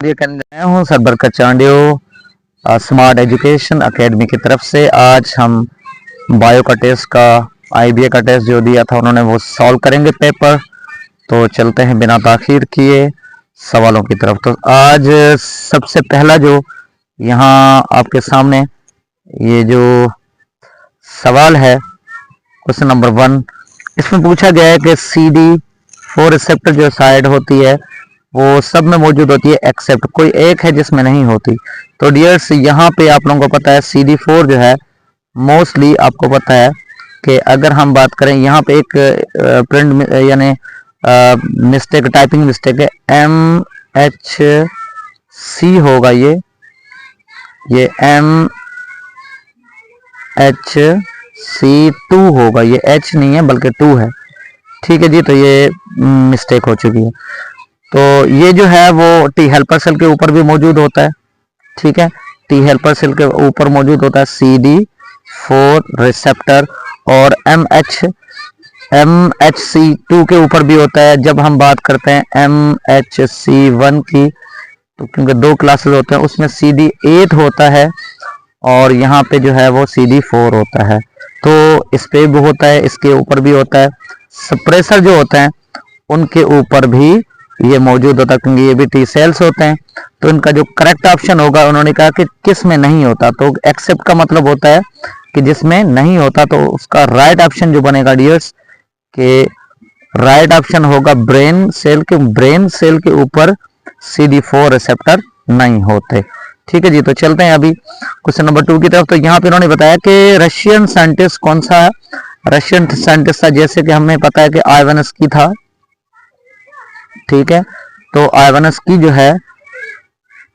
ये करने आया हूँ सरबरकत चांडियो स्मार्ट एजुकेशन एकेडमी की तरफ से। आज हम बायो का टेस्ट का आईबीए का टेस्ट जो दिया था उन्होंने वो सॉल्व करेंगे पेपर। तो चलते हैं बिना ताखीर किए सवालों की तरफ। तो आज सबसे पहला जो यहाँ आपके सामने ये जो सवाल है क्वेश्चन नंबर 1, इसमें पूछा गया है कि CD4 रिसेप्टर जो साइड होती है वो सब में मौजूद होती है एक्सेप्ट कोई एक है जिसमें नहीं होती। तो डियर्स यहाँ पे आप लोगों को पता है CD4 जो है मोस्टली आपको पता है कि अगर हम बात करें यहाँ पे एक प्रिंट यानी मिस्टेक टाइपिंग मिस्टेक है MHC होगा ये MHC2 होगा, ये H नहीं है बल्कि 2 है। ठीक है जी, तो ये मिस्टेक हो चुकी है। तो ये जो है वो टी हेल्पर सेल के ऊपर भी मौजूद होता है। ठीक है, टी हेल्पर सेल के ऊपर मौजूद होता है CD4 रिसेप्टर और MHC2 के ऊपर भी होता है। जब हम बात करते हैं MHC1 की तो क्योंकि 2 क्लासेस होते हैं उसमें CD8 होता है और यहाँ पे जो है वो CD4 होता है। तो इस पे भी होता है, इसके ऊपर भी होता है। सप्रेसर जो होते हैं उनके ऊपर भी ये मौजूद होता है क्योंकि ये भी टी सेल्स होते हैं। तो इनका जो करेक्ट ऑप्शन होगा, उन्होंने कहा कि किस में नहीं होता, तो एक्सेप्ट का मतलब होता है कि जिसमें नहीं होता। तो उसका राइट ऑप्शन जो बनेगा डियर्स के राइट ऑप्शन होगा ब्रेन सेल के ऊपर CD4 रिसेप्टर नहीं होते। ठीक है जी, तो चलते हैं अभी क्वेश्चन नंबर 2 की तरफ। तो यहाँ पे उन्होंने बताया कि रशियन साइंटिस्ट कौन सा है। रशियन साइंटिस्ट था, जैसे कि हमें पता है कि आइवानस्की था। ठीक है, तो आइवानस्की जो है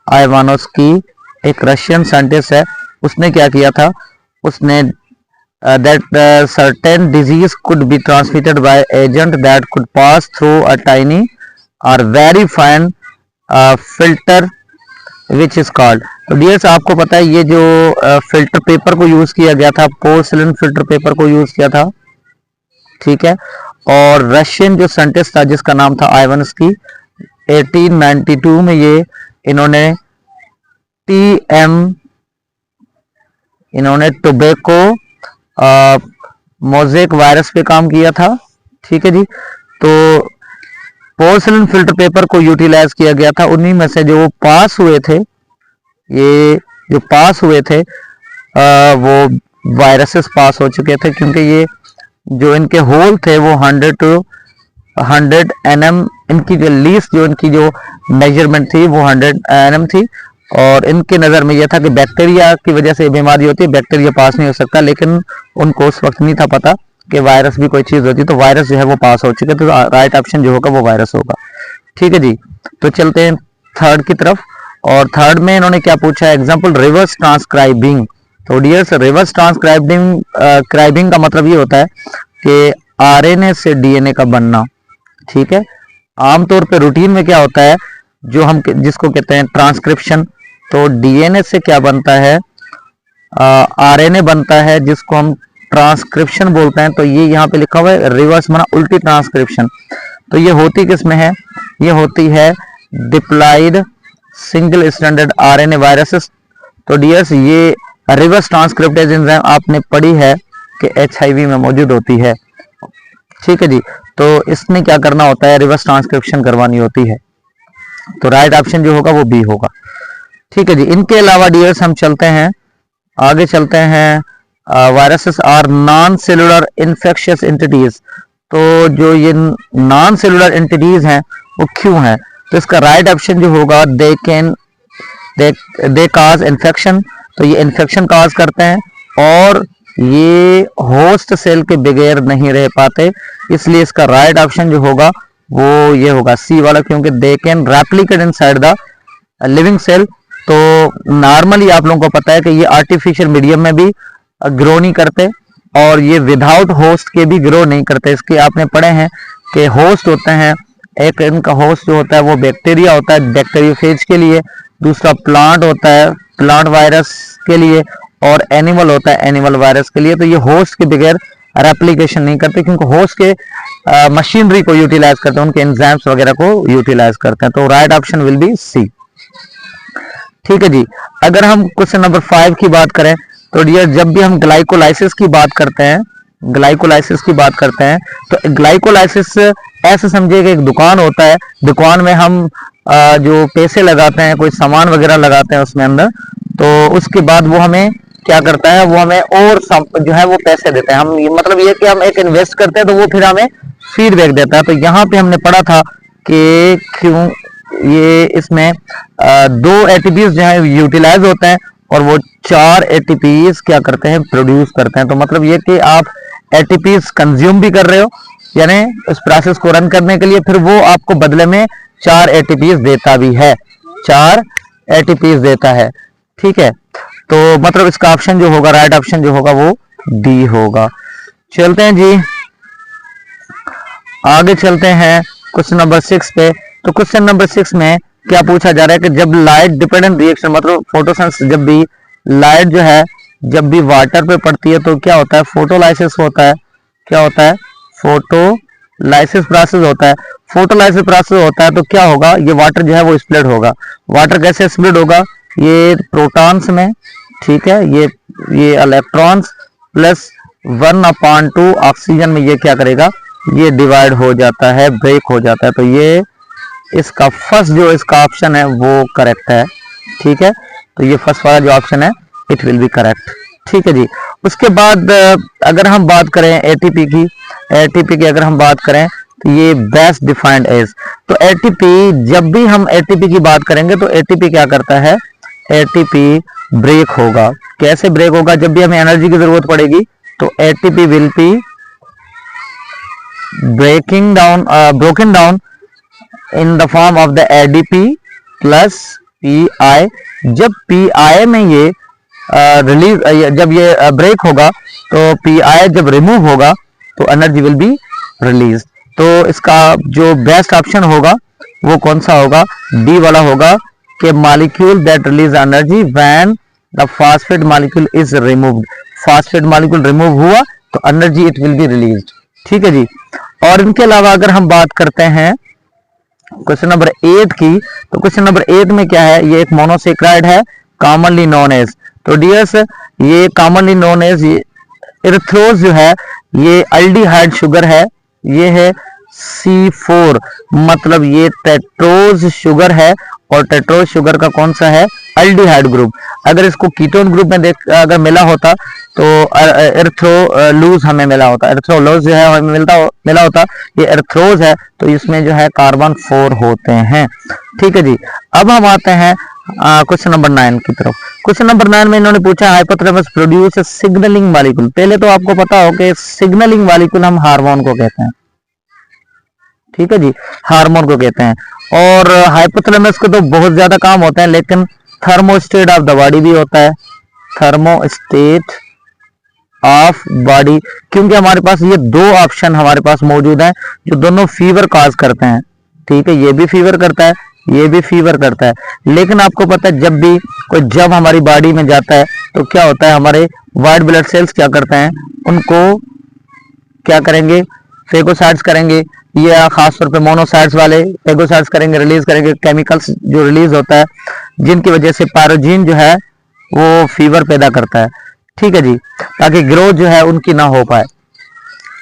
आइवानस्की एक रशियन साइंटिस्ट है। उसने क्या किया था, उसने that certain disease could be transmitted by agent that could pass through a tiny or very fine filter which is called। तो डियर्स आपको पता है ये जो फिल्टर पेपर को यूज किया गया था, पोर्सिलिन फिल्टर पेपर को यूज किया था। ठीक है, और रशियन जो साइंटिस्ट था जिसका नाम था आइवानस्की, 1892 में ये इन्होंने टोबैको मोज़ेक वायरस पे काम किया था। ठीक है जी, तो पोर्सिलिन फिल्टर पेपर को यूटिलाइज किया गया था। उन्हीं में से जो पास हुए थे, ये जो पास हुए थे वो वायरसेस पास हो चुके थे क्योंकि ये जो इनके होल थे वो 100 to 100 nm, इनकी जो लीस्ट जो इनकी जो मेजरमेंट थी वो 100 nm थी। और इनके नज़र में यह था कि बैक्टीरिया की वजह से बीमारी होती है, बैक्टीरिया पास नहीं हो सकता, लेकिन उनको उस वक्त नहीं था पता कि वायरस भी कोई चीज़ होती है। तो वायरस जो है वो पास हो चुके, तो राइट ऑप्शन जो होगा वो वायरस होगा। ठीक है जी, तो चलते हैं थर्ड की तरफ। और थर्ड में इन्होंने क्या पूछा है, एग्जाम्पल रिवर्स ट्रांसक्राइबिंग। तो डियर्स रिवर्स ट्रांसक्राइबिंग का मतलब ये होता है कि RNA से DNA का बनना। ठीक है, आमतौर पे रूटीन में क्या होता है जो हम जिसको कहते हैं ट्रांसक्रिप्शन, तो DNA से क्या बनता है, RNA बनता है जिसको हम ट्रांसक्रिप्शन बोलते हैं। तो ये यहाँ पे लिखा हुआ है रिवर्स माना उल्टी ट्रांसक्रिप्शन। तो ये होती किस में है, ये होती है diploid single standard RNA viruses. तो डियर्स ये रिवर्स ट्रांसक्रिप्टेज एंजाइम आपने पढ़ी है कि HIV में मौजूद होती है। ठीक है जी, तो इसमें क्या करना होता है, रिवर्स ट्रांसक्रिप्शन करवानी होती है। तो राइट ऑप्शन जो होगा वो B होगा। ठीक है जी, इनके अलावा डियर्स हम चलते हैं आगे चलते हैं। Viruses are non cellular infectious entities. तो जो ये नॉन सेलुलर एंटिटीज हैं वो क्यों हैं, तो इसका राइट ऑप्शन जो होगा दे काज इन्फेक्शन। तो ये इन्फेक्शन काज करते हैं और ये होस्ट सेल के बगैर नहीं रह पाते, इसलिए इसका राइट ऑप्शन जो होगा वो ये होगा C वाला, क्योंकि they can replicate inside the living cell. तो नॉर्मली आप लोगों को पता है कि ये आर्टिफिशियल मीडियम में भी ग्रो नहीं करते और ये विदाउट होस्ट के भी ग्रो नहीं करते। इसके आपने पढ़े हैं कि होस्ट होते हैं, एक इनका होस्ट जो होता है वो बैक्टीरिया होता है बैक्टीरियोफेज के लिए, दूसरा प्लांट होता है प्लांट वायरस के लिए, और एनिमल होता है एनिमल वायरस के लिए। तो ये होस्ट के बगैर रेप्लिकेशन नहीं करते क्योंकि होस्ट के मशीनरी को यूटिलाइज करते हैं, उनके एंजाइम्स वगैरह को यूटिलाइज करते हैं। तो right option will B C। ठीक है जी। अगर हम क्वेश्चन नंबर 5 की बात करें तो डियर, जब भी हम ग्लाइकोलाइसिस की बात करते हैं, ग्लाइकोलाइसिस की बात करते हैं तो ग्लाइकोलाइसिस ऐसे समझिए कि एक दुकान होता है, दुकान में हम जो पैसे लगाते हैं, कोई सामान वगैरह लगाते हैं उसमें अंदर, तो उसके बाद वो हमें क्या करता है, वो हमें और जो है वो पैसे देता है। हम मतलब ये कि हम एक इन्वेस्ट करते हैं तो वो फिर हमें फीडबैक देता है। तो यहाँ पे हमने पढ़ा था कि क्यों ये इसमें दो एटीपीज जो है यूटिलाइज होते हैं और वो 4 एटीपीज क्या करते हैं, प्रोड्यूस करते हैं। तो मतलब ये कि आप एटीपीज कंज्यूम भी कर रहे हो, यानी उस प्रोसेस को रन करने के लिए, फिर वो आपको बदले में 4 एटीपीज देता भी है, 4 एटीपीज देता है। ठीक है, तो मतलब इसका ऑप्शन जो होगा, राइट ऑप्शन जो होगा वो डी होगा। चलते हैं जी, आगे चलते हैं क्वेश्चन नंबर 6 पे। तो क्वेश्चन नंबर 6 में क्या पूछा जा रहा है कि जब लाइट डिपेंडेंट रिएक्शन, मतलब फोटोसेंस, जब भी लाइट जो है जब भी वाटर पे पड़ती है तो क्या होता है, फोटोलाइसिस होता है। क्या होता है, फोटोलाइसिस प्रोसेस होता है। फोटोलाइसिस प्रोसेस होता है तो क्या होगा, ये वाटर जो है वो स्प्लिट होगा। वाटर कैसे स्प्लिट होगा, ये प्रोटॉन्स में, ठीक है, ये इलेक्ट्रॉन्स प्लस 1/2 ऑक्सीजन में ये क्या करेगा, ये डिवाइड हो जाता है, ब्रेक हो जाता है। तो ये इसका फर्स्ट जो इसका ऑप्शन है वो करेक्ट है। ठीक है, तो ये फर्स्ट वाला जो ऑप्शन है इट विल बी करेक्ट। ठीक है जी। उसके बाद अगर हम बात करें एटीपी की अगर हम बात करें तो ये बेस्ट डिफाइंड एज, तो एटीपी, जब भी हम एटीपी की बात करेंगे तो एटीपी क्या करता है, एटीपी ब्रेक होगा। कैसे ब्रेक होगा, जब भी हमें एनर्जी की जरूरत पड़ेगी तो ATP will be broken down in the form of the ADP plus PI। जब PI में ये जब ये ब्रेक होगा तो PI जब रिमूव होगा तो एनर्जी विल बी रिलीज। तो इसका जो बेस्ट ऑप्शन होगा वो कौन सा होगा, डी वाला होगा कि molecule that release energy when the phosphate molecule is removed. Phosphate molecule remove हुआ तो energy it will be released. ठीक है जी। और इनके अलावा अगर हम बात करते हैं क्वेश्चन नंबर 8 की, तो क्वेश्चन नंबर 8 में क्या है, ये एक मोनोसेक्राइड है कॉमनली नोन एज। तो डियर्स, ये कॉमनली नोन एज इरिथ्रोज जो है ये अल्डिहाइड शुगर है, ये है C4, मतलब ये टेट्रोज शुगर है और टेट्रोज शुगर का कौन सा है, अल्डिहाइड ग्रुप। अगर इसको कीटोन ग्रुप में अगर मिला होता तो एरिथ्रोलूज हमें मिला होता, एरिथ्रोलूज जो है हमें मिला होता, ये एरिथ्रोज है तो इसमें जो है कार्बन 4 होते हैं। ठीक है जी। अब हम आते हैं क्वेश्चन नंबर 9 की तरफ। क्वेश्चन नंबर 9 में इन्होंने पूछा हाइपोथैलेमस प्रोड्यूस सिग्नलिंग मॉलिक्यूल। पहले तो आपको पता हो कि सिग्नलिंग मॉलिक्यूल हम हार्मोन को कहते हैं। ठीक है जी, हार्मोन को कहते हैं। और हाइपोथैलेमस को तो बहुत ज्यादा काम होता है, लेकिन थर्मोस्टेट ऑफ द बॉडी भी होता है, थर्मोस्टेट ऑफ बॉडी, क्योंकि हमारे पास ये दो ऑप्शन हमारे पास मौजूद हैं जो दोनों फीवर कॉज करते हैं। ठीक है, ये भी फीवर करता है, ये भी फीवर करता है। लेकिन आपको पता है जब भी कोई जब हमारी बॉडी में जाता है तो क्या होता है, हमारे व्हाइट ब्लड सेल्स क्या करते हैं, उनको क्या करेंगे, फेगोसाइट्स करेंगे, या खासतौर पे मोनोसाइट्स वाले फेगोसाइट्स करेंगे, रिलीज करेंगे केमिकल्स जो रिलीज होता है, जिनकी वजह से पैरोजीन जो है वो फीवर पैदा करता है। ठीक है जी, ताकि ग्रोथ जो है उनकी ना हो पाए।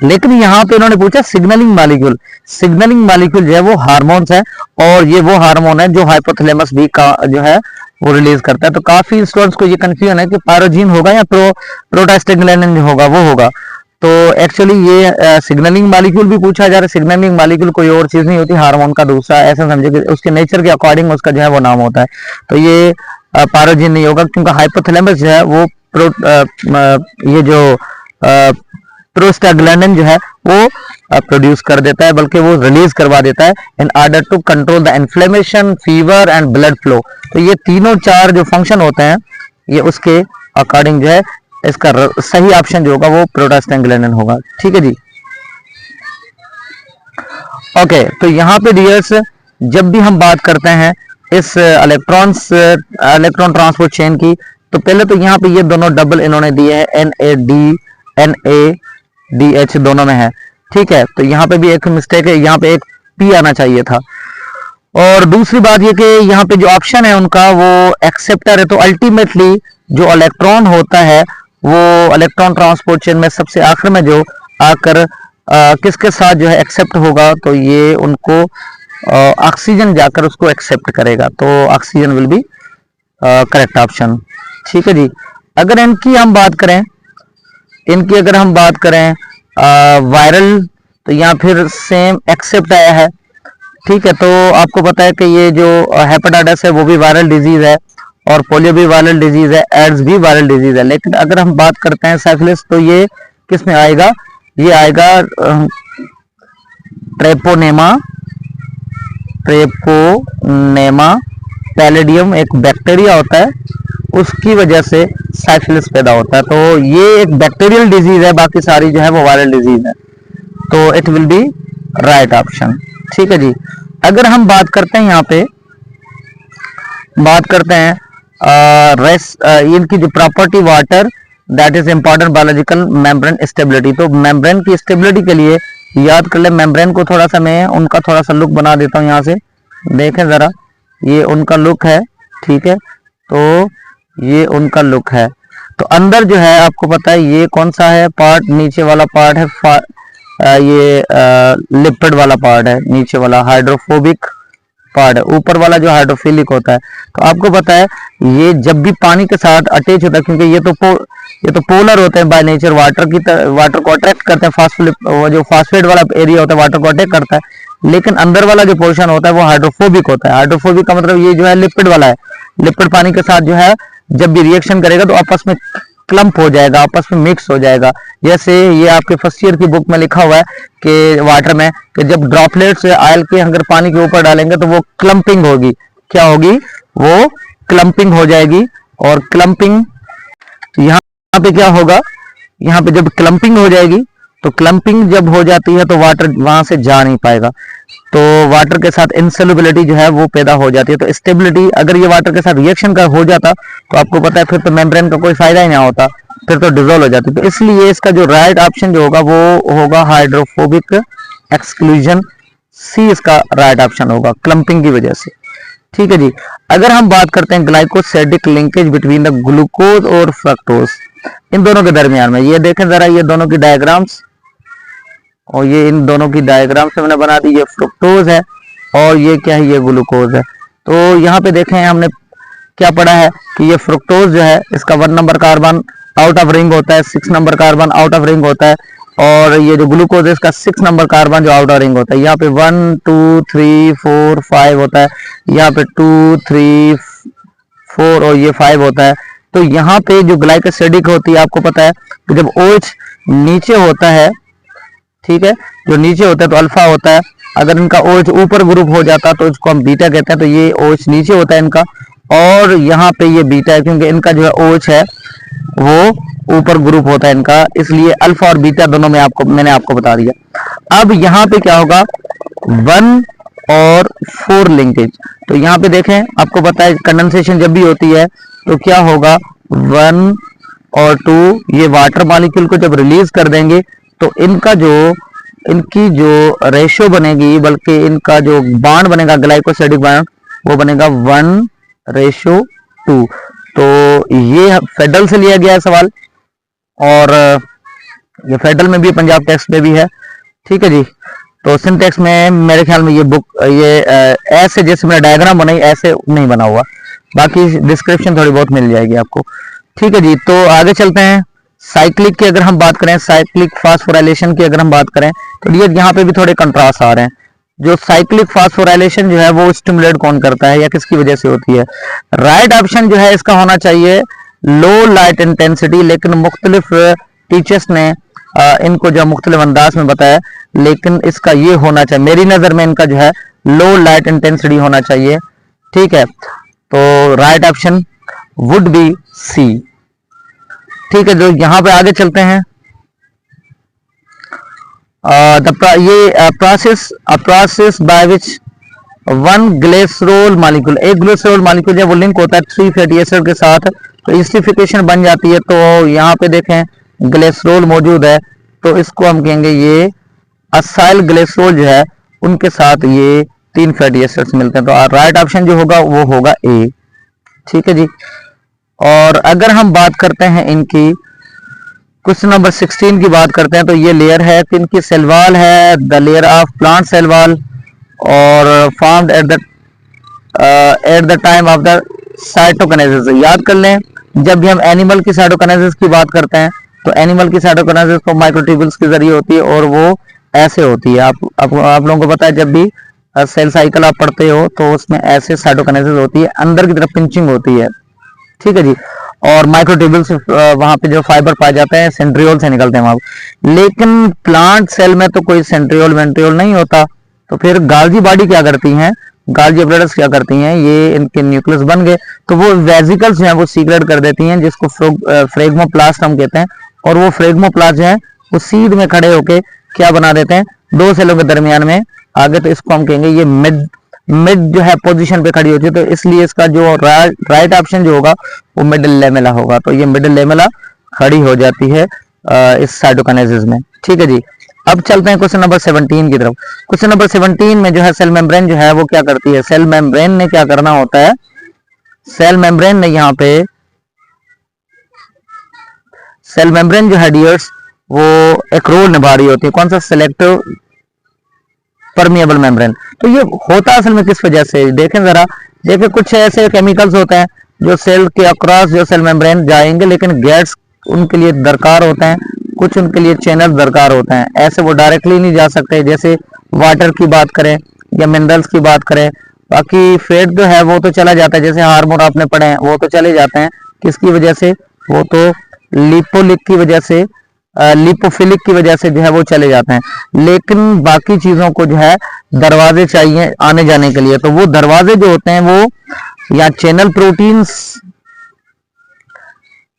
लेकिन यहाँ पे इन्होंने पूछा सिग्नलिंग मॉलिक्यूल। सिग्नलिंग मॉलिक्यूल जो है वो हार्मोन्स है, और ये वो हार्मोन है जो हाइपोथैलेमस भी का जो है वो रिलीज करता है। तो काफी स्टूडेंट्स को ये कंफ्यूजन है कि पैरोजीन होगा या प्रोस्टाग्लैंडिन जो होगा वो होगा। तो एक्चुअली ये सिग्नलिंग मॉलिक्यूल भी पूछा जा रहा है। सिग्नलिंग मॉलिक्यूल कोई और चीज नहीं होती, हार्मोन का दूसरा, ऐसा समझे कि उसके नेचर के अकॉर्डिंग उसका जो है वो नाम होता है। तो ये पैरोजीन नहीं होगा, क्योंकि हाइपोथैलेमस जो है वो ये जो प्रोस्टाग्लैंडिन जो है वो प्रोड्यूस कर देता है, बल्कि वो रिलीज करवा देता है in order to control the inflammation, fever and blood flow. तो ये तीनों चार जो फंक्शन होते हैं ये उसके अकॉर्डिंग जो है इसका सही ऑप्शन जो होगा वो प्रोस्टाग्लैंडिन होगा। ठीक है जी। ओके, तो यहाँ पे डियर्स जब भी हम बात करते हैं इस इलेक्ट्रॉन ट्रांसपोर्ट चेन की, तो पहले तो यहाँ पे ये दोनों डबल इन्होंने दिए हैं, NADH दोनों में है। ठीक है, तो यहाँ पे भी एक मिस्टेक है, यहाँ पे एक P आना चाहिए था। और दूसरी बात ये कि यहाँ पे जो ऑप्शन है उनका वो एक्सेप्टर है, तो अल्टीमेटली जो इलेक्ट्रॉन होता है वो इलेक्ट्रॉन ट्रांसपोर्ट चेन में सबसे आखिर में जो आकर किसके साथ जो है एक्सेप्ट होगा, तो ये उनको ऑक्सीजन जाकर उसको एक्सेप्ट करेगा, तो oxygen will be correct option. ठीक है जी। अगर इनकी हम बात करें, इनकी अगर हम बात करें वायरल, तो यहाँ फिर सेम एक्सेप्ट आया है। ठीक है, तो आपको पता है कि ये जो हेपेटाइटिस है वो भी वायरल डिजीज है, और पोलियो भी वायरल डिजीज है, एड्स भी वायरल डिजीज है। लेकिन अगर हम बात करते हैं सिफिलिस, तो ये किस में आएगा, ये आएगा ट्रेपोनेमा, ट्रेपोनेमा पैलेडियम एक बैक्टीरिया होता है, उसकी वजह से सिफिलिस पैदा होता है। तो ये एक बैक्टीरियल डिजीज है, बाकी सारी जो है वो वायरल डिजीज है, तो it will be right option. ठीक है जी। अगर हम बात करते हैं यहाँ पे बात करते हैं इनकी जो property water that is important biological membrane stability, तो मेम्ब्रेन की स्टेबिलिटी के लिए याद कर ले, मेम्ब्रेन को थोड़ा सा मैं उनका थोड़ा सा लुक बना देता हूँ। यहाँ से देखें जरा, ये उनका लुक है। ठीक है, तो ये उनका लुक है। तो अंदर जो है आपको पता है ये कौन सा है पार्ट, नीचे वाला पार्ट है ये लिपिड वाला पार्ट है, नीचे वाला हाइड्रोफोबिक पार्ट है, ऊपर वाला जो हाइड्रोफिलिक होता है। तो आपको पता है ये जब भी पानी के साथ अटैच होता है, क्योंकि ये तो पोलर होते हैं बाय नेचर, वाटर को अट्रैक्ट करते हैं, वो जो फास्फेट वाला एरिया होता है वाटर को अट्रैक्ट करता है, लेकिन अंदर वाला जो पोर्शन होता है वो हाइड्रोफोबिक होता है। हाइड्रोफोबिक का मतलब ये जो है लिपिड वाला है, लिपिड पानी के साथ जो है जब भी रिएक्शन करेगा तो आपस में क्लम्प हो जाएगा, आपस में मिक्स हो जाएगा। जैसे ये आपके फर्स्ट ईयर की बुक में लिखा हुआ है कि वाटर में कि जब ड्रॉपलेट्स ऑयल के अगर पानी के ऊपर डालेंगे तो वो क्लम्पिंग होगी, क्या होगी, वो क्लम्पिंग हो जाएगी। और क्लम्पिंग यहाँ पे क्या होगा, यहाँ पे जब क्लम्पिंग हो जाएगी, तो क्लम्पिंग जब हो जाती है तो वाटर वहां से जा नहीं पाएगा, तो वाटर के साथ इनसोल्युबिलिटी जो है वो पैदा हो जाती है। तो स्टेबिलिटी अगर ये वाटर के साथ रिएक्शन का हो जाता तो आपको पता है फिर तो मेम्ब्रेन का कोई फायदा ही ना होता, फिर तो डिसॉल्व हो जाती। तो इसलिए इसका जो राइट ऑप्शन जो होगा वो होगा हाइड्रोफोबिक एक्सक्लूजन, सी इसका राइट ऑप्शन होगा, क्लम्पिंग की वजह से। ठीक है जी। अगर हम बात करते हैं glycosidic linkage between the glucose और फ्रक्टोज, इन दोनों के दरमियान में, ये देखें जरा, ये दोनों की डायग्राम्स, और ये इन दोनों की डायग्राम से मैंने बना दी। ये फ्रुक्टोज है और ये क्या है, ये ग्लूकोज है। तो यहाँ पे देखें हमने क्या पढ़ा है कि ये फ्रुक्टोज जो है इसका 1 number carbon out of ring होता है, 6 number carbon out of ring होता है, और ये जो ग्लूकोज है इसका 6 नंबर कार्बन जो आउट ऑफ रिंग होता है। यहाँ पे 1 2 3 4 5 होता है, यहाँ पे 2 3 4 और ये 5 होता है। तो यहाँ पे जो ग्लाइकोसाइडिक होती है, आपको पता है कि जब OH नीचे होता है, ठीक है, जो नीचे होता है तो अल्फा होता है, अगर इनका OH ऊपर ग्रुप हो जाता तो इसको हम बीटा कहते हैं। तो ये OH नीचे होता है इनका, और यहाँ पे ये बीटा है, क्योंकि इनका जो है OH है वो ऊपर ग्रुप होता है इनका, इसलिए अल्फा और बीटा दोनों में मैंने आपको बता दिया। अब यहाँ पे क्या होगा, 1 और 4 लिंकेज। तो यहाँ पे देखें, आपको पता है कंडेंसेशन जब भी होती है तो क्या होगा, 1 और 2 ये वाटर मॉलिक्यूल को जब रिलीज कर देंगे तो इनकी जो रेशियो बनेगी, बल्कि इनका जो बांड बनेगा ग्लाइकोसाइडिक बांड, वो बनेगा 1:2। तो ये फेडरल से लिया गया है सवाल, और ये फेडरल में भी, पंजाब टेक्स्ट में भी है। ठीक है जी। तो सिंटेक्स में मेरे ख्याल में ये बुक ये ऐसे जैसे मैंने डायग्राम बनाई ऐसे नहीं बना हुआ, बाकी डिस्क्रिप्शन थोड़ी बहुत मिल जाएगी आपको। ठीक है जी। तो आगे चलते हैं। साइक्लिक की अगर हम बात करें, साइक्लिक फास्फोराइलेशन की अगर हम बात करें, तो ये यहाँ पे भी थोड़े कंट्रास्ट आ रहे हैं। जो साइक्लिक फास्फोराइलेशन जो है वो स्टिमुलेट कौन करता है या किसकी वजह से होती है? राइट ऑप्शन जो है इसका होना चाहिए लो लाइट इंटेंसिटी, लेकिन मुख्तलिफ टीचर्स ने इनको जो मुख्तलिफ अंदाज में बताया, लेकिन इसका ये होना चाहिए, मेरी नजर में इनका जो है लो लाइट इंटेंसिटी होना चाहिए। ठीक है, तो right option would be C. ठीक है, जो यहाँ पे आगे चलते हैं, ये process by which 1 glycerol molecule, एक ग्लिसरॉल मॉलिक्यूल जब वो लिंक होता है 3 फैटी एसिड के साथ तो एसिडिफिकेशन बन जाती है। तो यहाँ पे देखें ग्लिसरॉल मौजूद है, तो इसको हम कहेंगे ये असाइल ग्लिसरॉल जो है उनके साथ ये 3 फैटी एसिड्स मिलते हैं। तो राइट ऑप्शन जो होगा वो होगा ए। ठीक है जी। और अगर हम बात करते हैं इनकी क्वेश्चन नंबर 16 की बात करते हैं, तो ये लेयर है किनकी, सेल वॉल है, the layer of plant cell wall, और formed at the time of the cytokinesis. याद कर लें, जब भी हम एनिमल की साइटोकिनेसिस की बात करते हैं तो एनिमल की साइटोकिनेसिस तो माइक्रोट्यूब्यूल्स के जरिए होती है, और वो ऐसे होती है। आप लोगों को पता है, जब भी सेल साइकिल आप पढ़ते हो तो उसमें ऐसे साइटोकिनेसिस होती है, अंदर की तरफ पिंचिंग होती है। ठीक है जी। और माइक्रोट्यूब्यूल्स वहां पे जो फाइबर पाए जाते हैं सेंट्रियोल से निकलते हैं वहां। लेकिन प्लांट सेल में तो कोई सेंट्रियोल वेंट्रियोल नहीं होता। तो फिर गाल्जी बॉडी क्या करती हैं, गाल्जी एपरेटस क्या करती हैं, ये इनके न्यूक्लियस बन गए तो वो वेजिकल्स जो है वो सीक्रेट कर देती हैं, जिसको फ्रेगमोप्लास्ट हम कहते हैं। और वो फ्रेगमोप्लास्ट जो है वो सीध में खड़े होके क्या बना देते हैं, दो सेलों के दरमियान में आगे, तो इसको हम कहेंगे ये मिड जो है पोजीशन पे खड़ी होती है। तो इसलिए इसका जो राइट ऑप्शन जो होगा वो मिडिल लेमेला होगा। तो ये मिडिल लेमेला खड़ी हो जाती है इस साइटोकिनेसिस में। ठीक है जी। अब चलते हैं क्वेश्चन नंबर 17 की तरफ। क्वेश्चन नंबर 17 में जो है सेल मेम्ब्रेन जो है वो क्या करती है, सेल मेम्ब्रेन ने क्या करना होता है, सेल मेम्ब्रेन ने यहाँ पे सेल मेम्ब्रेन जो है डियर्स वो एक रोल निभा रही होती है। कौन सा, सिलेक्टिव परमिएबल मेम्ब्रेन। तो ये होता असल में किस वजह से, देखें जरा, देखें कुछ ऐसे केमिकल्स होते हैं जो सेल के अक्रॉस जो सेल मेम्ब्रेन जाएंगे, लेकिन गैस उनके लिए दरकार होते हैं, कुछ उनके लिए चैनल दरकार होते हैं, ऐसे वो डायरेक्टली नहीं जा सकते। जैसे वाटर की बात करें या मिनरल्स की बात करें, बाकी फैट जो है वो तो चला जाता है, जैसे हार्मोन आपने पढ़े हैं वो तो चले जाते हैं, किसकी वजह से, वो तो लिपोलिक की वजह से, लिपोफिलिक की वजह से जो है वो चले जाते हैं। लेकिन बाकी चीजों को जो है दरवाजे चाहिए आने जाने के लिए। तो वो दरवाजे जो होते हैं वो या चैनल प्रोटीन्स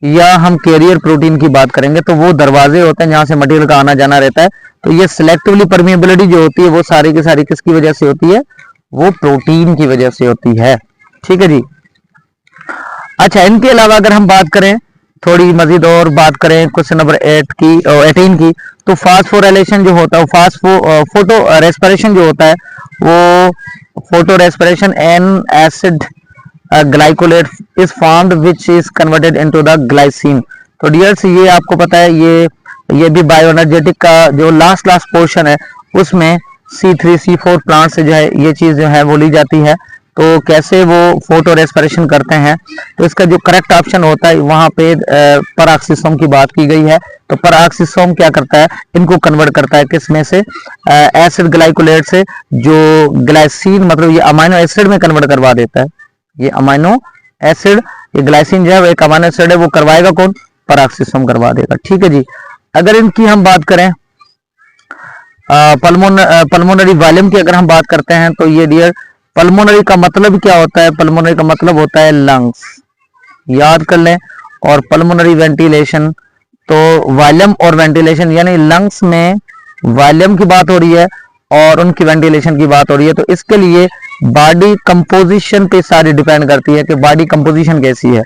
या हम कैरियर प्रोटीन की बात करेंगे, तो वो दरवाजे होते हैं जहां से मटेरियल का आना जाना रहता है। तो ये सिलेक्टिवली परमिएबिलिटी जो होती है वो सारी की सारी किसकी वजह से होती है, वो प्रोटीन की वजह से होती है। ठीक है जी। अच्छा, इनके अलावा अगर हम बात करें, थोड़ी मजीद और बात करें क्वेश्चन नंबर 18 की, तो फास्फोराइलेशन जो होता है, फोटो रेस्पिरेशन जो होता है, वो photo respiration N acid glycolate is formed which is converted into the glycine. तो डियर्स ये आपको पता है, ये भी बायोएनर्जेटिक का जो लास्ट पोर्शन है उसमें C3C4 प्लांट से जो है ये चीज जो है वो ली जाती है। तो कैसे वो फोटो रेस्पिरेशन करते हैं, तो इसका जो करेक्ट ऑप्शन होता है वहां पे पराक्सीसोम की बात की गई है। तो पराक्सीसोम क्या करता है, इनको कन्वर्ट करता है किस में से, एसिड ग्लाइकोलेट से, जो ग्लाइसिन मतलब ये अमाइनो एसिड में कन्वर्ट करवा देता है। ये अमाइनो एसिड, ये ग्लाइसिन जो है वो एक अमाइनो एसिड है, वो करवाएगा कौन, पराक्सीसोम करवा देगा। ठीक है जी। अगर इनकी हम बात करें पल्मोनरी वॉल्यूम की अगर हम बात करते हैं, तो ये डियर पल्मोनरी का मतलब क्या होता है, पल्मोनरी का मतलब होता है लंग्स, याद कर लें। और पल्मोनरी वेंटिलेशन, तो वॉल्यूम और वेंटिलेशन, यानी लंग्स में वॉल्यूम की बात हो रही है और उनकी वेंटिलेशन की बात हो रही है। तो इसके लिए बॉडी कंपोजिशन पे सारी डिपेंड करती है कि बॉडी कंपोजिशन कैसी है।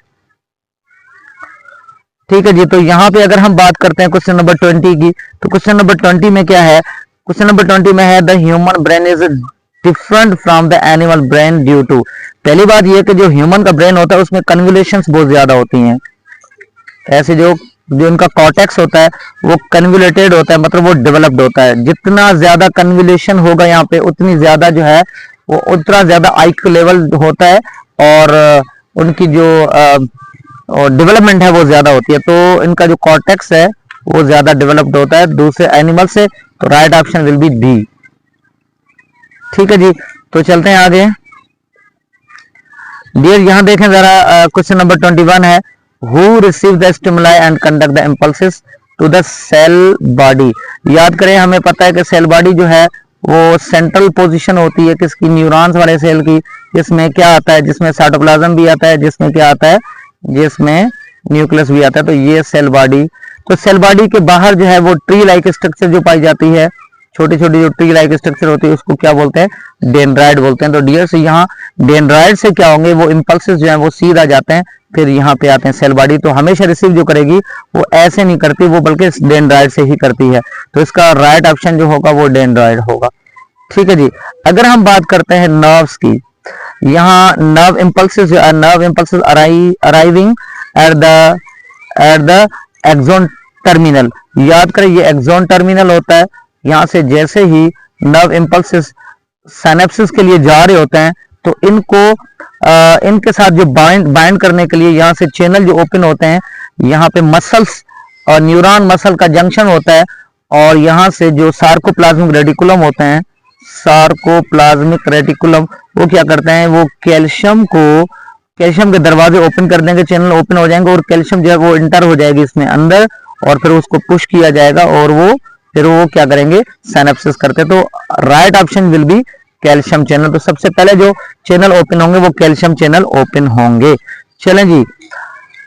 ठीक है जी। तो यहाँ पे अगर हम बात करते हैं क्वेश्चन नंबर 20 की, तो क्वेश्चन नंबर 20 में क्या है, क्वेश्चन नंबर 20 में है the human brain is different from the animal brain due to. पहली बात यह कि जो ह्यूमन का ब्रेन होता है उसमें कन्वोल्यूशंस बहुत ज्यादा होती हैं। ऐसे जो उनका कॉर्टेक्स होता है वो कन्वोल्यूटेड होता है, मतलब वो डेवलप्ड होता है। जितना ज्यादा कन्वोल्यूशन होगा यहाँ पे उतनी ज्यादा जो है वो उतना ज्यादा आईक्यू लेवल होता है और उनकी जो डेवलपमेंट है वो ज्यादा होती है। तो इनका जो कॉर्टेक्स है वो ज्यादा डेवलप्ड होता है दूसरे एनिमल से। तो right option will B D. ठीक है जी। तो चलते हैं आगे डियर, यहां देखें जरा, क्वेश्चन नंबर 21 है who receive the stimuli and conduct the impulses to the cell body. याद करें, हमें पता है कि सेल बॉडी जो है वो सेंट्रल पोजीशन होती है किसकी, न्यूरॉन्स वाले सेल की, जिसमें क्या आता है, जिसमें साइटोप्लाज्म भी आता है, जिसमें क्या आता है, जिसमें न्यूक्लियस भी आता है। तो ये सेल बॉडी, तो सेल बॉडी के बाहर जो है वो ट्री लाइक स्ट्रक्चर जो पाई जाती है, छोटी छोटी जो ट्री लाइक स्ट्रक्चर होती है उसको क्या बोलते हैं, डेंड्राइड बोलते हैं। तो डियर से यहाँ डेंड्राइड से क्या होंगे, वो इंपल्सेस जो है वो सीधा जाते हैं, फिर यहाँ पे आते हैं सेल बॉडी। तो हमेशा रिसीव जो करेगी वो ऐसे नहीं करती, वो बल्कि डेंड्राइड से ही करती है। तो इसका राइट ऑप्शन जो होगा वो डेंड्राइड होगा। ठीक है जी। अगर हम बात करते हैं नर्व्स की, यहाँ nerve impulses arriving at the axon terminal. याद करें ये एक्सोन टर्मिनल होता है। यहाँ से जैसे ही नर्व इम्पल्सेस साइनेप्सिस के लिए जा रहे होते हैं तो इनको इनके साथ जो बाइंड करने के लिए यहाँ से चैनल जो ओपन होते हैं, यहाँ पे मसल्स और न्यूरॉन मसल का जंक्शन होता है, और यहाँ से जो सार्कोप्लाज्मिक रेटिकुलम होते हैं, सार्कोप्लाज्मिक रेटिकुलम, वो क्या करते हैं, वो कैल्शियम के दरवाजे ओपन कर देंगे, चैनल ओपन हो जाएंगे और कैल्शियम जो है वो इंटर हो जाएगी इसमें अंदर, और फिर उसको पुश किया जाएगा और वो फिर वो क्या करेंगे, सिनेप्सिस करते। तो right option will B calcium channel. तो सबसे पहले जो चैनल ओपन होंगे वो कैल्शियम चैनल ओपन होंगे। चलें जी,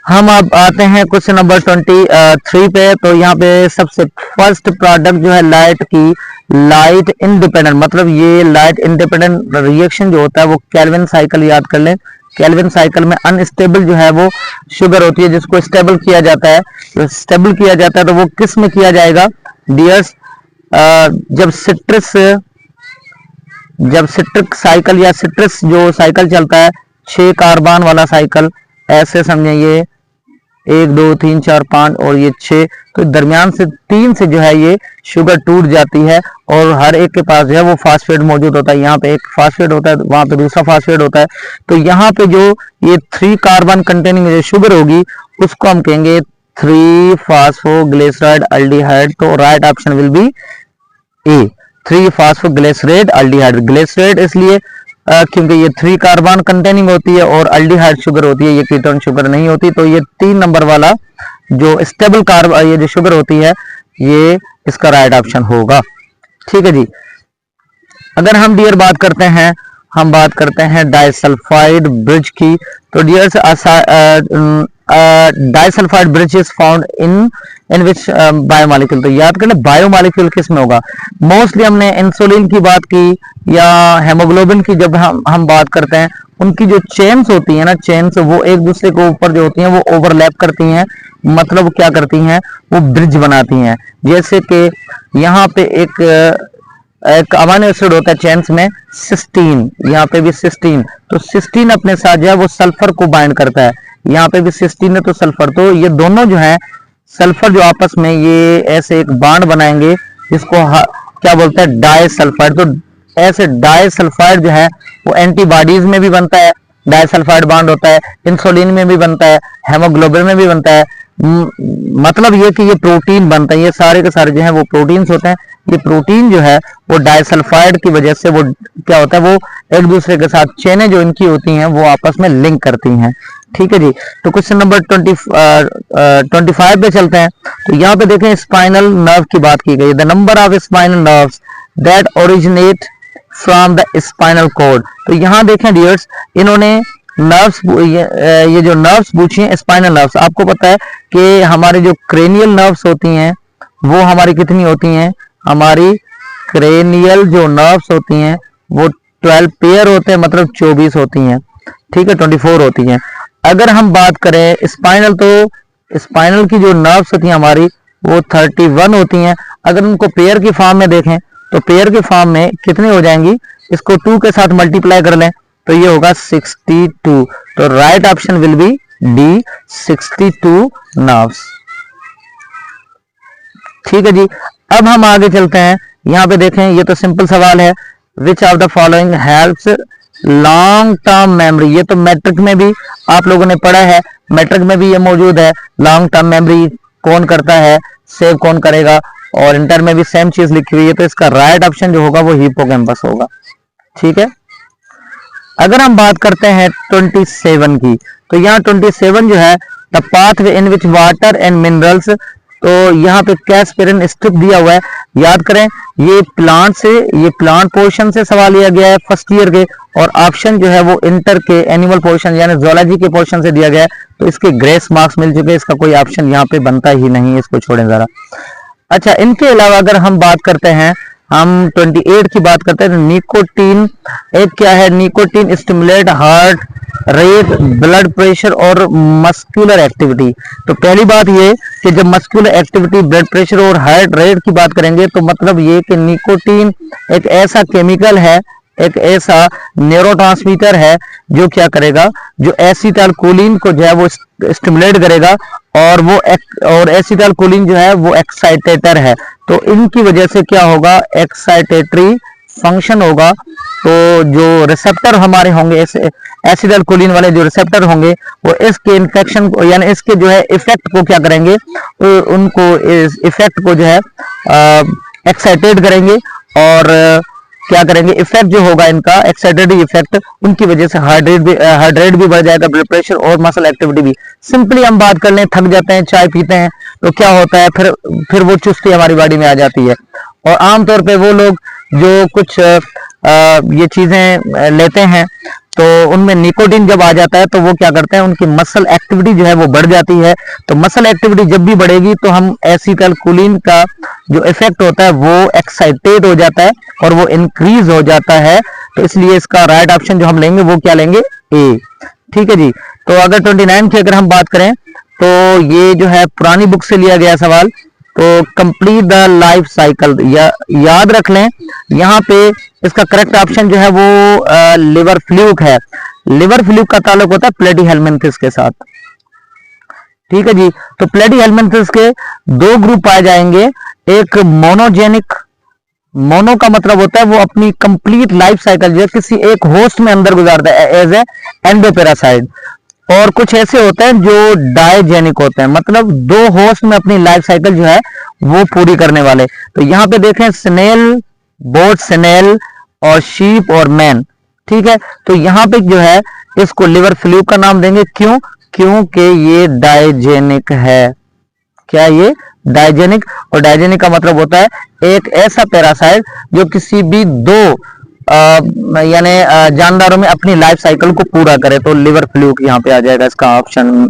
हम अब आते हैं क्वेश्चन नंबर 23 पे। तो यहाँ पे सबसे फर्स्ट प्रोडक्ट जो है लाइट की, लाइट इंडिपेंडेंट, मतलब ये लाइट इंडिपेंडेंट रिएक्शन जो होता है वो केल्विन साइकिल, याद कर लें। केल्विन साइकिल में अनस्टेबल जो है वो शुगर होती है जिसको स्टेबल किया जाता है। तो स्टेबल किया जाता है तो वो किस में किया जाएगा डियर्स, जब सिट्रिक साइकिल या सिट्रस जो साइकिल चलता है, 6 कार्बन वाला साइकिल, ऐसे समझे, ये 1 2 3 4 5 और ये 6, तो दरमियान से 3 से जो है ये शुगर टूट जाती है और हर एक के पास जो है वो फास्फेट मौजूद होता है। यहाँ पे एक फास्फेट होता है, वहां पे दूसरा फास्फेट होता है। तो यहाँ पे जो ये 3 कार्बन कंटेनिंग जो शुगर होगी उसको हम कहेंगे 3 फास्फोग्लिसराइड अल्डिहाइड। तो right option will be A, 3 phosphoglyceride aldehyde. Glyceride इसलिए क्योंकि ये 3 कार्बन कंटेनिंग होती है और अल्डिहाइड शुगर होती है, ये कीटोन शुगर नहीं होती। तो ये 3 नंबर वाला जो स्टेबल कार्बन ये जो शुगर होती है ये इसका राइट ऑप्शन होगा। ठीक है जी। अगर हम डियर बात करते हैं डाइसल्फाइड ब्रिज की। तो dear disulphide bridge is found in which biomolecule. तो याद कर ले बायोमॉलिक्यूल किस में होगा। मोस्टली हमने इंसुलिन की बात की या हेमोग्लोबिन की, जब हम बात करते हैं उनकी जो चेन्स होती है ना, चेन्स वो एक दूसरे के ऊपर जो होती हैं वो ओवरलैप करती हैं, मतलब क्या करती हैं, वो ब्रिज बनाती हैं। जैसे कि यहाँ पे एक अमीनो एसिड होता है चेन्स में, सिस्टीन, यहाँ पे भी सिस्टीन। तो सिस्टीन अपने साथ जो है वो सल्फर को बाइंड करता है, यहाँ पे भी सिस्टीन है तो सल्फर। तो ये दोनों जो है सल्फर जो आपस में ये ऐसे एक बॉन्ड बनाएंगे जिसको क्या बोलते हैं, डाइसल्फाइड। तो ऐसे डाइसल्फाइड जो है वो एंटीबॉडीज में भी बनता है, डाइसल्फाइड बॉन्ड होता है, इंसुलिन में भी बनता है, हेमोग्लोबिन में भी बनता है। मतलब ये कि ये प्रोटीन बनता है, ये सारे के सारे जो है वो प्रोटीन्स होते हैं। ये प्रोटीन जो है वो डाइसल्फाइड की वजह से वो क्या होता है, वो एक दूसरे के साथ चेनें जो इनकी होती हैं वो आपस में लिंक करती हैं। ठीक है जी। तो क्वेश्चन नंबर 25 पे चलते हैं। तो यहाँ पे देखें स्पाइनल नर्व की बात की गई, the number of spinal nerves that originate from the spinal cord. तो यहाँ देखें डियर्स, इन्होंने नर्व्स, ये जो नर्व्स पूछी हैं स्पाइनल नर्व्स। आपको पता है कि हमारे जो क्रेनियल नर्व्स होती हैं वो हमारी कितनी होती हैं, हमारी क्रेनियल जो नर्व्स होती हैं वो 12 पेयर होते हैं, मतलब 24 होती हैं। ठीक है, 24 होती हैं। अगर हम बात करें स्पाइनल, तो स्पाइनल की जो नर्व्स होती हैं हमारी वो 31 होती हैं। अगर उनको पेयर की फॉर्म में देखें तो पेयर के फॉर्म में कितनी हो जाएंगी, इसको 2 के साथ मल्टीप्लाई कर लें तो ये होगा 62। तो right option will B D, 62 nerves. ठीक है जी। अब हम आगे चलते हैं। यहाँ पे देखें, ये तो सिंपल सवाल है, which of the following helps long term memory. ये तो मैट्रिक में भी आप लोगों ने पढ़ा है, मैट्रिक में भी ये मौजूद है। लॉन्ग टर्म मेमोरी कौन करता है, सेव कौन करेगा, और इंटर में भी सेम चीज लिखी हुई है। तो इसका राइट ऑप्शन जो होगा वो हिप्पोकैम्पस होगा। ठीक है। अगर हम बात करते हैं 27 की, तो यहाँ 27 जो है the pathway in which water and minerals. तो यहाँ पे कैस्पेरिन स्ट्रिप दिया हुआ है। याद करें ये प्लांट से, ये प्लांट पोर्शन से सवाल लिया गया है फर्स्ट ईयर के, और ऑप्शन जो है वो इंटर के एनिमल पोर्शन यानी जूलॉजी के पोर्शन से दिया गया है। तो इसके ग्रेस मार्क्स मिल चुके हैं, इसका कोई ऑप्शन यहाँ पे बनता ही नहीं है, इसको छोड़ें जरा। अच्छा, इनके अलावा अगर हम बात करते हैं, हम 28 की बात करते हैं, निकोटीन एक क्या है, nicotine stimulate heart rate, blood pressure और मस्कुलर एक्टिविटी। तो पहली बात ये कि जब मस्कुलर एक्टिविटी, ब्लड प्रेशर और हार्ट रेट की बात करेंगे तो मतलब ये कि निकोटीन एक ऐसा केमिकल है, एक ऐसा न्यूरोट्रांसमीटर है जो क्या करेगा, जो एसिटाइलकोलिन को जो है वो स्टिमुलेट करेगा, और वो और एसिटाइलकोलिन जो है वो एक्साइटेटर है। तो इनकी वजह से क्या होगा, एक्साइटेटरी फंक्शन होगा। तो जो रिसेप्टर हमारे होंगे, एसिटाइलकोलिन वाले जो रिसेप्टर होंगे, वो इसके इन्फेक्शन को यानी इसके जो है इफेक्ट को क्या करेंगे, तो उनको इस इफेक्ट को जो है एक्साइटेट करेंगे, और क्या करेंगे, इफेक्ट जो होगा इनका एक्साइटेटरी इफेक्ट, उनकी वजह से हार्ट रेट भी बढ़ जाएगा, ब्लड प्रेशर और मसल एक्टिविटी भी। सिंपली हम बात कर लें, थक जाते हैं, चाय पीते हैं तो क्या होता है, फिर वो चुस्ती हमारी बॉडी में आ जाती है। और आमतौर पे वो लोग जो कुछ ये चीजें लेते हैं तो उनमें निकोटीन जब आ जाता है तो वो क्या करते हैं, उनकी मसल एक्टिविटी जो है वो बढ़ जाती है। तो मसल एक्टिविटी जब भी बढ़ेगी तो हम एसिटाइलकोलिन का जो इफेक्ट होता है वो एक्साइटेड हो जाता है और वो इंक्रीज हो जाता है। तो इसलिए इसका राइट ऑप्शन जो हम लेंगे वो क्या लेंगे, ए। ठीक है जी। तो अगर 29 की अगर हम बात करें तो ये जो है पुरानी बुक से लिया गया सवाल, तो कंप्लीट द लाइफ साइकिल याद रख लें। यहाँ पे इसका करेक्ट ऑप्शन जो है वो लिवर फ्लूक है। लिवर फ्लूक का ताल्लुक होता है प्लेटीहेल्मिंथिस के साथ। ठीक है जी। तो प्लेटीहेल्मिंथिस के दो ग्रुप पाए जाएंगे, एक मोनोजेनिक, मोनो का मतलब होता है वो अपनी कंप्लीट लाइफ साइकिल जो है किसी एक होस्ट में अंदर गुजारता है एज ए एंडोपेरासाइट, और कुछ ऐसे होते हैं जो डायजेनिक होते हैं, मतलब दो होस्ट में अपनी लाइफ साइकिल जो है वो पूरी करने वाले। तो यहाँ पे देखें स्नेल, बोट स्नेल और शीप और मैन। ठीक है। तो यहाँ पे जो है इसको लिवर फ्लूक का नाम देंगे, क्यों, क्योंकि ये डायजेनिक है। क्या ये डायजेनिक, और डायजेनिक का मतलब होता है एक ऐसा पैरासाइट जो किसी भी दो यानी जानदारों में अपनी लाइफ साइकिल को पूरा करे। तो लिवर फ्लूक यहाँ पे आ जाएगा इसका ऑप्शन।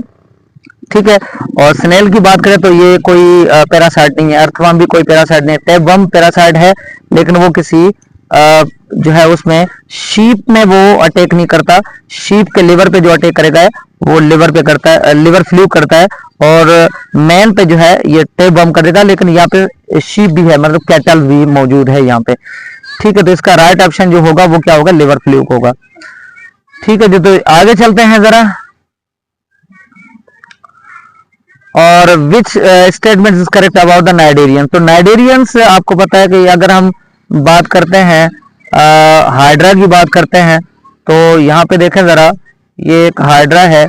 ठीक है। और स्नेल की बात करें तो ये कोई पैरासाइट नहीं है, अर्थवर्म भी कोई पैरासाइट नहीं है, टैपवर्म पैरासाइट है, लेकिन वो किसी जो है उसमें शीप में वो अटैक नहीं करता। शीप के लिवर पे जो अटैक करेगा वो लिवर पे करता है, लिवर फ्लूक करता है, और मैन पे जो है ये टैपवर्म करेगा, लेकिन यहाँ पे शीप भी है, मतलब कैटल भी मौजूद है यहाँ पे। ठीक है। तो इसका राइट ऑप्शन जो होगा वो क्या होगा, लिवर फ्लूक होगा। ठीक है जी। तो आगे चलते हैं जरा। और which statement is correct about the cnidarian. तो नाइडेरियंस आपको पता है कि अगर हम बात करते हैं हाइड्रा की बात करते हैं तो यहाँ पे देखें जरा, ये एक हाइड्रा है,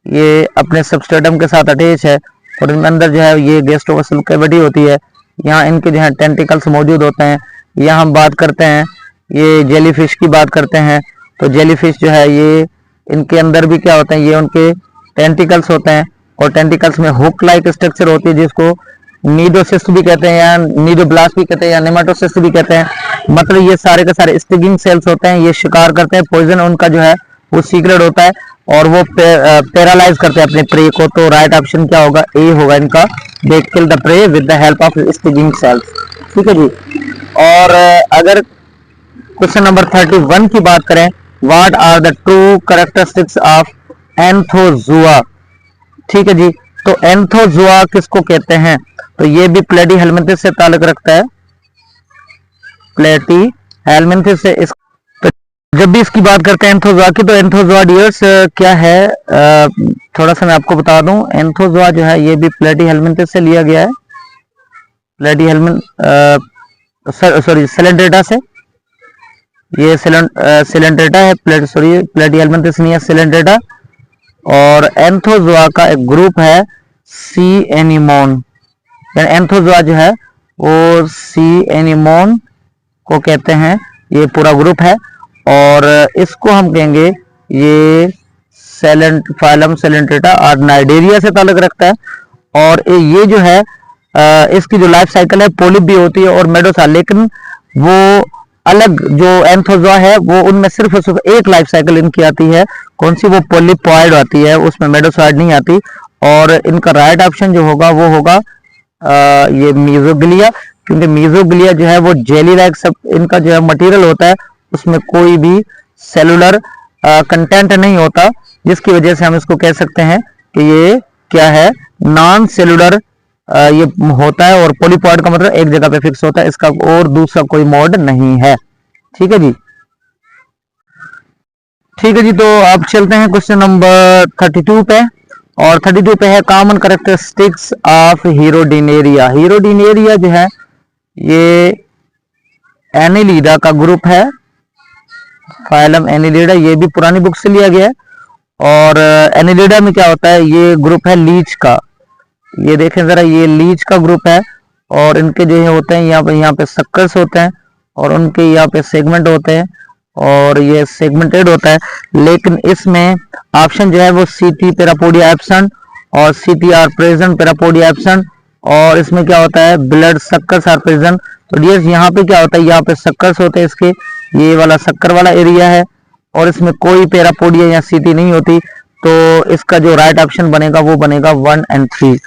ये अपने सबस्ट्रेटम के साथ अटैच है, और इनके अंदर जो है ये गैस्ट्रोवेसल कैविटी होती है, यहाँ इनके जो है टेंटिकल्स मौजूद होते हैं। यहाँ हम बात करते हैं ये जेलीफिश की बात करते हैं, तो जेलीफिश जो है ये इनके अंदर भी क्या होते हैं, ये उनके टेंटिकल्स होते हैं, और टेंटिकल्स में हुक लाइक स्ट्रक्चर होती है जिसको नीडोसिस्ट भी कहते हैं या नीडोब्लास्ट भी कहते हैं या नेमाटोसिस्ट भी कहते हैं। मतलब ये सारे के सारे स्टिंगिंग सेल्स होते हैं, ये शिकार करते हैं, पॉइजन उनका जो है वो सीक्रेट होता है, और वो पैरालाइज करते हैं अपने प्रे को। तो राइट ऑप्शन क्या होगा, ए होगा इनका, they kill the prey with the help of stinging cells. ठीक है जी। और अगर क्वेश्चन नंबर 31 की बात करें, what are the true characteristics of Anthozoa. ठीक है जी। तो एंथोजुआ किसको कहते हैं, तो ये भी प्लेटीहेल्मिंथिस से ताल्लुक रखता है, प्लेटीहेल्मिंथिस से। इस तो जब भी इसकी बात करते हैं एंथोजुआ की, तो एंथोजुआ डियर्स क्या है, थोड़ा सा मैं आपको बता दूं, एंथोजुआ जो है ये भी प्लेटीहेल्मिंथिस से लिया गया है, सॉरी सिलेंड्रेटा से, ये सिलेंड्रेटा है, प्लेटीहेल्मिंथिस नहीं है, सिलेंड्रेटा। और एंथोजुआ का एक ग्रुप है सी एनिमोन, एंथोजुआ जो है वो सी एनिमोन को कहते हैं, ये पूरा ग्रुप है, और इसको हम कहेंगे ये फाइलम सिलेंड्रेटा और नाइडेरिया से ताल्लुक रखता है। और ये जो है इसकी जो लाइफ साइकिल है पोलिप भी होती है और मेडोसा, लेकिन वो अलग जो एंथोजुआ है वो उनमें सिर्फ एक लाइफ साइकिल इनकी आती है, कौन सी, वो पोलिपॉइड आती है, उसमें मेडोसॉइड नहीं आती। और इनका राइट ऑप्शन जो होगा वो होगा ये मीजोग्लिया, क्योंकि मीजोग्लिया जो है वो जेली लाइक सब इनका जो है मटेरियल होता है, उसमें कोई भी सेलुलर कंटेंट नहीं होता, जिसकी वजह से हम इसको कह सकते हैं कि ये क्या है, नॉन सेलुलर ये होता है। और पॉलीपॉइड का मतलब एक जगह पे फिक्स होता है, इसका और दूसरा कोई मोड नहीं है। ठीक है जी, ठीक है जी। तो अब चलते हैं क्वेश्चन नंबर 32 पे, और 32 पे है common characteristics of Hirudinaria. Hirudinaria जो है ये एनिलिडा का ग्रुप है, फाइलम एनिलिडा, ये भी पुरानी बुक से लिया गया है। और एनिलिडा में क्या होता है, ये ग्रुप है लीच का। ये देखें जरा, ये लीच का ग्रुप है, और इनके जो है होते हैं यहाँ पे सक्कर्स होते हैं, और उनके यहाँ पे सेगमेंट होते हैं, और ये सेगमेंटेड होता है। लेकिन इसमें ऑप्शन जो है वो सीटी पैरापोडिया एब्सेंट और सीटी आर प्रेजेंट पैरापोडिया एब्सेंट, और इसमें क्या होता है ब्लड सक्कर्स आर प्रेजेंट। तो डियर्स यहाँ पे क्या होता है, यहाँ पे सक्कर्स होते हैं, इसके ये वाला सक्कर वाला एरिया है, और इसमें कोई पैरापोडिया या सीटी नहीं होती। तो इसका जो राइट ऑप्शन बनेगा वो बनेगा 1 और 3।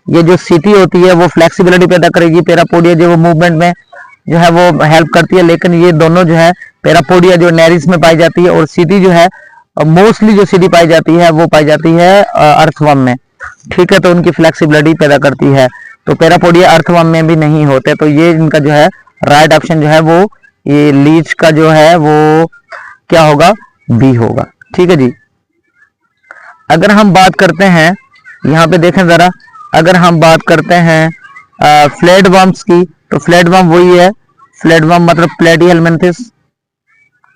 ये जो सीटी होती है वो फ्लेक्सिबिलिटी पैदा करेगी, पैरापोडिया जो वो मूवमेंट में जो है वो हेल्प करती है। लेकिन ये दोनों जो है, पैरापोडिया जो नेरिस में पाई जाती है, और सीटी जो है मोस्टली जो सीटी पाई जाती है वो पाई जाती है अर्थवर्म में। ठीक है, तो उनकी फ्लेक्सिबिलिटी पैदा करती है। तो पैरापोडिया अर्थवर्म में भी नहीं होते। तो ये इनका जो है राइट ऑप्शन जो है वो ये लीच का जो है वो क्या होगा, बी होगा। ठीक है जी। अगर हम बात करते हैं, यहाँ पे देखें जरा, अगर हम बात करते हैं फ्लैट वर्म्स की, तो फ्लैट वर्म वही है, फ्लैट वर्म मतलब प्लेटिहेल्मिन्थिस।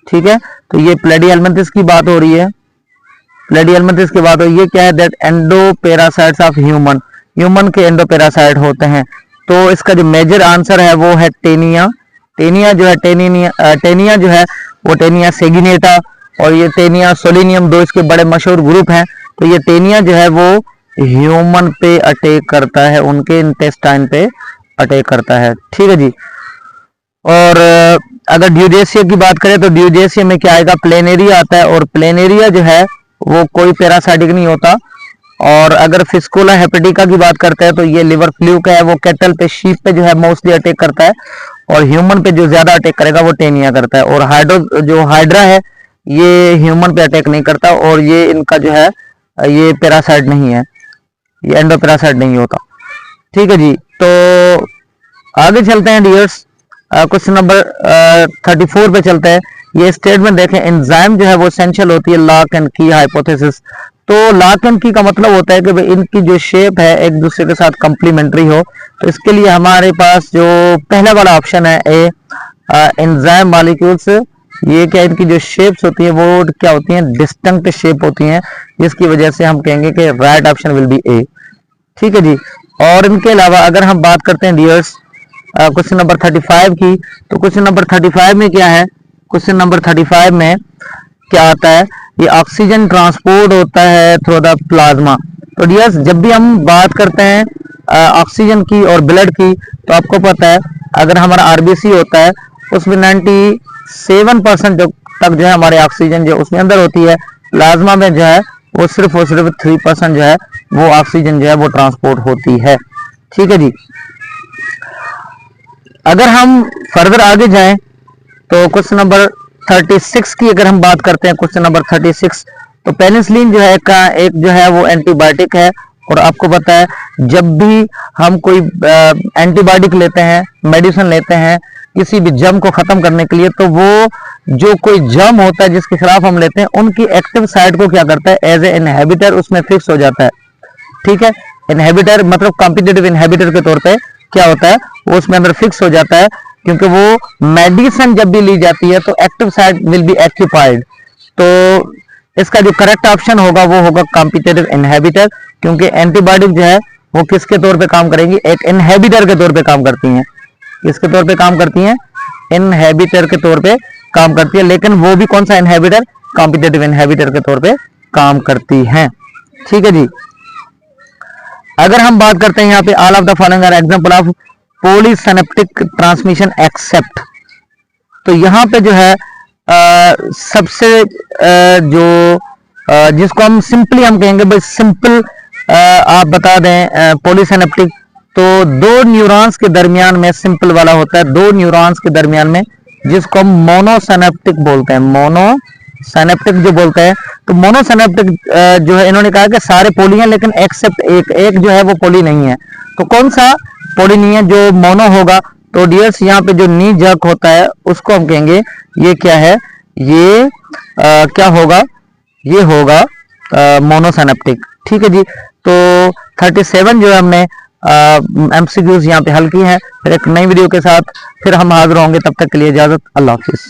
ठीक है, तो ये प्लेटिहेल्मिन्थिस की बात हो रही है, प्लेटिहेल्मिन्थिस की बात हो रही है। क्या है, दैट एंडोपेरासाइट्स ऑफ ह्यूमन, ह्यूमन के एंडोपेरासाइट होते हैं। तो इसका जो मेजर आंसर है वो है टेनिया। टेनिया जो है टेनिया जो है वो टेनिया सेगिनेटा और ये टेनिया सोलिनियम, दो इसके बड़े मशहूर ग्रुप हैं। तो ये टेनिया जो है वो ह्यूमन पे अटैक करता है, उनके इंटेस्टाइन पे अटैक करता है। ठीक है जी। और अगर ड्यूडेसिया की बात करें तो ड्यूडेसिया में क्या आएगा, प्लेनेरिया आता है, और प्लेनेरिया जो है वो कोई पैरासाइटिक नहीं होता। और अगर फिस्कुला हेपेटिका की बात करते हैं तो ये लिवर फ्लू का है, वो कैटल पे, शीप पे जो है मोस्टली अटैक करता है, और ह्यूमन पे जो ज्यादा अटैक करेगा वो टेनिया करता है। और हाइड्रा है ये ह्यूमन पे अटैक नहीं करता, और ये इनका जो है ये पैरासाइट नहीं है, ये एंडोपैरासाइट नहीं होता। ठीक है जी। तो आगे चलते हैं डियर्स, क्वेश्चन नंबर 34 पे चलते हैं। ये स्टेटमेंट देखें, एंजाइम जो है वो एसेंशियल होती है लॉक एंड की हाइपोथेसिस। तो लॉक एंड की का मतलब होता है कि भाई इनकी जो शेप है एक दूसरे के साथ कंप्लीमेंट्री हो। तो इसके लिए हमारे पास जो पहला वाला ऑप्शन है ए, एंजाइम मॉलिक्यूल्स, ये क्या इनकी जो शेप्स होती है वो क्या होती हैं, डिस्टिंक्ट शेप होती हैं, जिसकी वजह से हम कहेंगे कि राइट ऑप्शन विल बी ए। ठीक है जी। और इनके अलावा अगर हम बात करते हैं डियर्स क्वेश्चन नंबर 35 की, तो क्वेश्चन नंबर 35 में क्या है, क्वेश्चन नंबर 35 में क्या आता है, ये ऑक्सीजन ट्रांसपोर्ट होता है थ्रू द प्लाज्मा। तो डियर्स जब भी हम बात करते हैं ऑक्सीजन की और ब्लड की, तो आपको पता है अगर हमारा आरबीसी होता है उसमें 97% तक जो है हमारे ऑक्सीजन जो उसमें अंदर होती है। प्लाज्मा में जो है वो सिर्फ और सिर्फ 3% जो है वो ऑक्सीजन जो है वो ट्रांसपोर्ट होती है। ठीक है जी। अगर हम फर्दर आगे जाएं तो क्वेश्चन नंबर 36 की अगर हम बात करते हैं, क्वेश्चन नंबर 36, तो पेनिसिलिन जो है का एक जो है वो एंटीबायोटिक है। और आपको पता है जब भी हम कोई एंटीबायोटिक लेते हैं, मेडिसिन लेते हैं किसी भी जर्म को खत्म करने के लिए, तो वो जो कोई जर्म होता है जिसके खिलाफ हम लेते हैं उनकी एक्टिव साइट को क्या करता है, एज ए इनहेबिटर उसमें फिक्स हो जाता है। ठीक है, इनहेबिटर मतलब कॉम्पिटिटिव इनहेबिटर के तौर पे क्या होता है वो उसमें अंदर फिक्स हो जाता है, क्योंकि वो मेडिसिन जब भी ली जाती है तो active site will be occupied. तो इसका जो करेक्ट ऑप्शन होगा वो होगा कॉम्पिटिटिव इनहेबिटर, क्योंकि एंटीबायोटिक जो है वो किसके तौर पे काम करेंगी, एक इनहेबिटर के तौर पे काम करती हैं। किसके तौर पे काम करती हैं, इनहेबिटर के तौर पे काम करती है। लेकिन वो भी कौन सा इनहेबिटर, कॉम्पिटिटिव इनहेबिटर के तौर पे काम करती हैं। ठीक है जी। अगर हम बात करते हैं यहाँ पे all of the following are example of polysynaptic transmission except, तो यहाँ पे जो है सबसे जिसको हम सिंपली हम कहेंगे भाई सिंपल आप बता दें पॉलीसिनेप्टिक, तो दो न्यूरॉन्स के दरमियान में सिंपल वाला होता है, दो न्यूरॉन्स के दरमियान में, जिसको हम मोनोसिनेप्टिक बोलते हैं, सिनेप्टिक जो बोलते हैं, तो मोनोसिनेप्टिक जो है इन्होंने कहा कि सारे पोली हैं लेकिन एक्सेप्ट एक जो है वो पोली नहीं है। तो कौन सा पोली नहीं है जो मोनो होगा? तो डियर्स यहाँ पे जो नी जर्क होता है उसको हम कहेंगे ये क्या है, ये क्या होगा, ये होगा मोनोसिनेप्टिक। ठीक है जी। तो 37 जो है हमने एमसीक्यूज यहाँ पे हल की हैं। फिर एक नई वीडियो के साथ फिर हम हाजिर होंगे, तब तक के लिए इजाजत, अल्लाह हाफिज।